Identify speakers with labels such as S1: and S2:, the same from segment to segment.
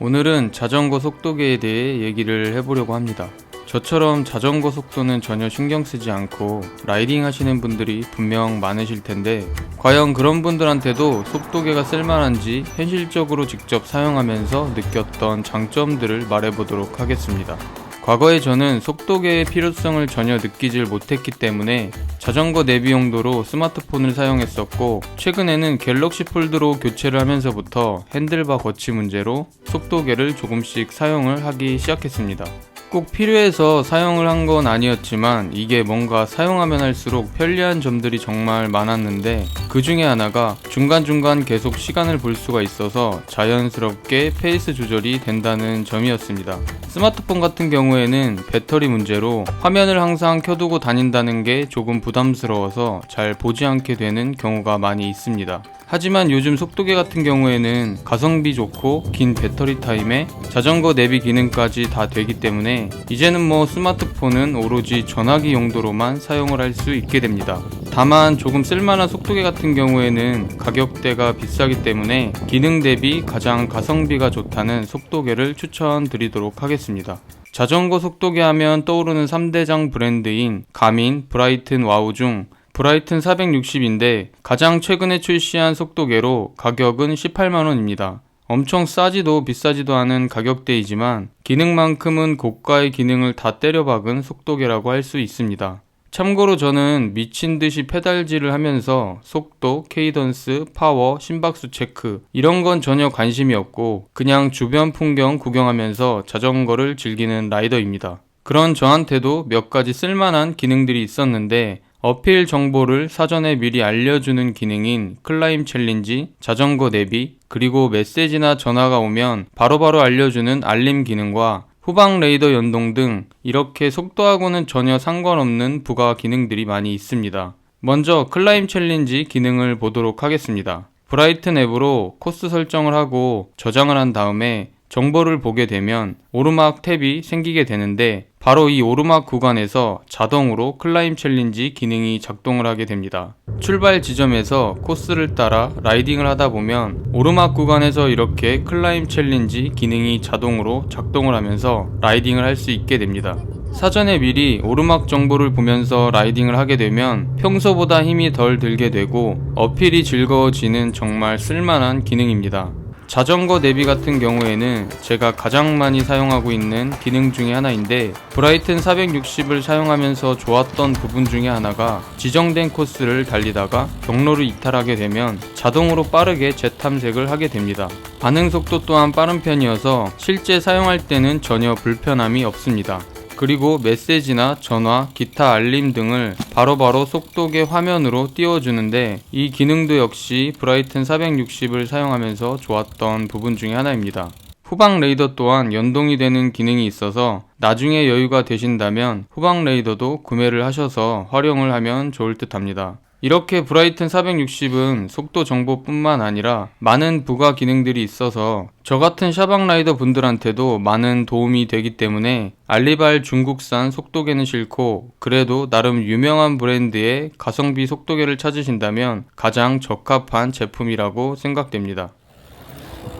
S1: 오늘은 자전거 속도계에 대해 얘기를 해보려고 합니다. 저처럼 자전거 속도는 전혀 신경 쓰지 않고 라이딩 하시는 분들이 분명 많으실 텐데, 과연 그런 분들한테도 속도계가 쓸만한지 현실적으로 직접 사용하면서 느꼈던 장점들을 말해보도록 하겠습니다. 과거에 저는 속도계의 필요성을 전혀 느끼질 못했기 때문에 자전거 내비 용도로 스마트폰을 사용했었고, 최근에는 갤럭시 폴드로 교체를 하면서부터 핸들바 거치 문제로 속도계를 조금씩 사용을 하기 시작했습니다. 꼭 필요해서 사용을 한 건 아니었지만 이게 뭔가 사용하면 할수록 편리한 점들이 정말 많았는데, 그 중에 하나가 중간중간 계속 시간을 볼 수가 있어서 자연스럽게 페이스 조절이 된다는 점이었습니다. 스마트폰 같은 경우에는 배터리 문제로 화면을 항상 켜두고 다닌다는 게 조금 부담스러워서 잘 보지 않게 되는 경우가 많이 있습니다. 하지만 요즘 속도계 같은 경우에는 가성비 좋고 긴 배터리 타임에 자전거 내비 기능까지 다 되기 때문에 이제는 스마트폰은 오로지 전화기 용도로만 사용을 할 수 있게 됩니다. 다만 조금 쓸만한 속도계 같은 경우에는 가격대가 비싸기 때문에 기능 대비 가장 가성비가 좋다는 속도계를 추천드리도록 하겠습니다. 자전거 속도계 하면 떠오르는 3대장 브랜드인 가민, 브라이튼, 와우 중 브라이튼 460인데 가장 최근에 출시한 속도계로 가격은 18만원입니다. 엄청 싸지도 비싸지도 않은 가격대이지만 기능만큼은 고가의 기능을 다 때려박은 속도계라고 할 수 있습니다. 참고로 저는 미친듯이 페달질을 하면서 속도, 케이던스, 파워, 심박수 체크 이런 건 전혀 관심이 없고 그냥 주변 풍경 구경하면서 자전거를 즐기는 라이더입니다. 그런 저한테도 몇 가지 쓸만한 기능들이 있었는데, 어필 정보를 사전에 미리 알려주는 기능인 클라임 챌린지, 자전거 내비, 그리고 메시지나 전화가 오면 바로바로 알려주는 알림 기능과 후방 레이더 연동 등 이렇게 속도하고는 전혀 상관없는 부가 기능들이 많이 있습니다. 먼저 클라임 챌린지 기능을 보도록 하겠습니다. 브라이튼 앱으로 코스 설정을 하고 저장을 한 다음에 정보를 보게 되면 오르막 탭이 생기게 되는데, 바로 이 오르막 구간에서 자동으로 클라임 챌린지 기능이 작동을 하게 됩니다. 출발 지점에서 코스를 따라 라이딩을 하다 보면 오르막 구간에서 이렇게 클라임 챌린지 기능이 자동으로 작동을 하면서 라이딩을 할 수 있게 됩니다. 사전에 미리 오르막 정보를 보면서 라이딩을 하게 되면 평소보다 힘이 덜 들게 되고 어필이 즐거워지는 정말 쓸만한 기능입니다. 자전거 내비 같은 경우에는 제가 가장 많이 사용하고 있는 기능 중에 하나인데, 브라이튼 460을 사용하면서 좋았던 부분 중에 하나가 지정된 코스를 달리다가 경로를 이탈하게 되면 자동으로 빠르게 재탐색을 하게 됩니다. 반응 속도 또한 빠른 편이어서 실제 사용할 때는 전혀 불편함이 없습니다. 그리고 메시지나 전화, 기타 알림 등을 바로바로 속도계 화면으로 띄워주는데, 이 기능도 역시 브라이튼 460을 사용하면서 좋았던 부분 중에 하나입니다. 후방 레이더 또한 연동이 되는 기능이 있어서 나중에 여유가 되신다면 후방 레이더도 구매를 하셔서 활용을 하면 좋을 듯 합니다. 이렇게 브라이튼 460은 속도 정보뿐만 아니라 많은 부가 기능들이 있어서 저 같은 샤방 라이더 분들한테도 많은 도움이 되기 때문에 알리발 중국산 속도계는 싫고 그래도 나름 유명한 브랜드의 가성비 속도계를 찾으신다면 가장 적합한 제품이라고 생각됩니다.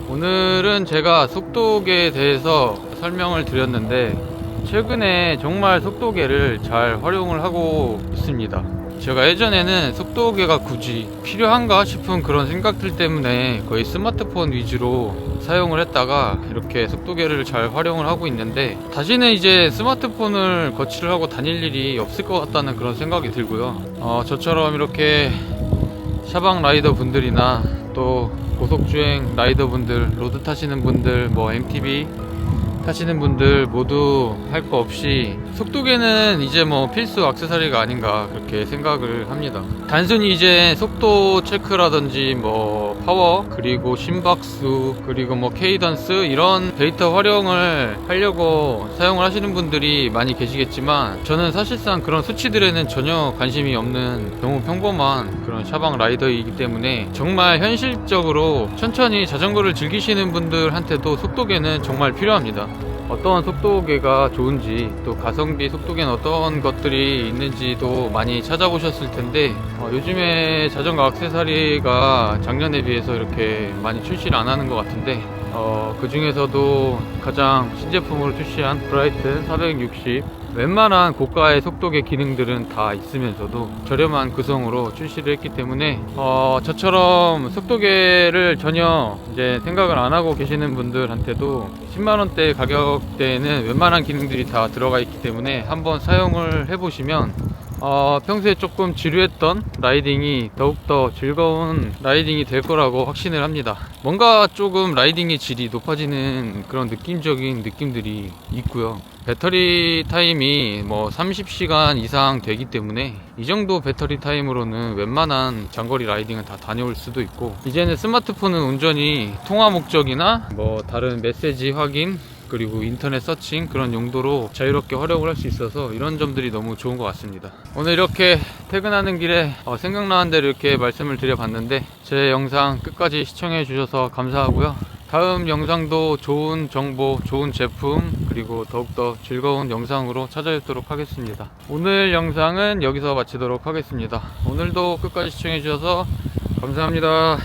S1: 오늘은 제가 속도계에 대해서 설명을 드렸는데, 최근에 정말 속도계를 잘 활용을 하고 있습니다. 제가 예전에는 속도계가 굳이 필요한가 싶은 그런 생각들 때문에 거의 스마트폰 위주로 사용을 했다가 이렇게 속도계를 잘 활용을 하고 있는데, 다시는 이제 스마트폰을 거치를 하고 다닐 일이 없을 것 같다는 그런 생각이 들고요. 저처럼 이렇게 샤방 라이더 분들이나 또 고속주행 라이더 분들, 로드 타시는 분들, MTB 타시는 분들 모두 할 거 없이 속도계는 이제 필수 액세서리가 아닌가 그렇게 생각을 합니다. 단순히 이제 속도 체크라든지 파워, 그리고 심박수, 그리고 케이던스 이런 데이터 활용을 하려고 사용을 하시는 분들이 많이 계시겠지만, 저는 사실상 그런 수치들에는 전혀 관심이 없는 너무 평범한 그런 샤방 라이더이기 때문에 정말 현실적으로 천천히 자전거를 즐기시는 분들한테도 속도계는 정말 필요합니다. 어떤 속도계가 좋은지, 또 가성비 속도계는 어떤 것들이 있는지도 많이 찾아보셨을 텐데, 요즘에 자전거 액세서리가 작년에 비해서 이렇게 많이 출시를 안 하는 것 같은데, 그 중에서도 가장 신제품으로 출시한 브라이튼 460, 웬만한 고가의 속도계 기능들은 다 있으면서도 저렴한 구성으로 출시를 했기 때문에 저처럼 속도계를 전혀 이제 생각을 안 하고 계시는 분들한테도 10만원대 가격대에는 웬만한 기능들이 다 들어가 있기 때문에 한번 사용을 해보시면 평소에 조금 지루했던 라이딩이 더욱더 즐거운 라이딩이 될 거라고 확신을 합니다. 뭔가 조금 라이딩의 질이 높아지는 그런 느낌적인 느낌들이 있고요. 배터리 타임이 뭐 30시간 이상 되기 때문에 이 정도 배터리 타임으로는 웬만한 장거리 라이딩은 다 다녀올 수도 있고, 이제는 스마트폰은 온전히 통화 목적이나 뭐 다른 메시지 확인, 그리고 인터넷 서칭 그런 용도로 자유롭게 활용을 할 수 있어서 이런 점들이 너무 좋은 것 같습니다. 오늘 이렇게 퇴근하는 길에 생각나는 대로 이렇게 말씀을 드려봤는데, 제 영상 끝까지 시청해 주셔서 감사하고요. 다음 영상도 좋은 정보, 좋은 제품, 그리고 더욱더 즐거운 영상으로 찾아뵙도록 하겠습니다. 오늘 영상은 여기서 마치도록 하겠습니다. 오늘도 끝까지 시청해 주셔서 감사합니다.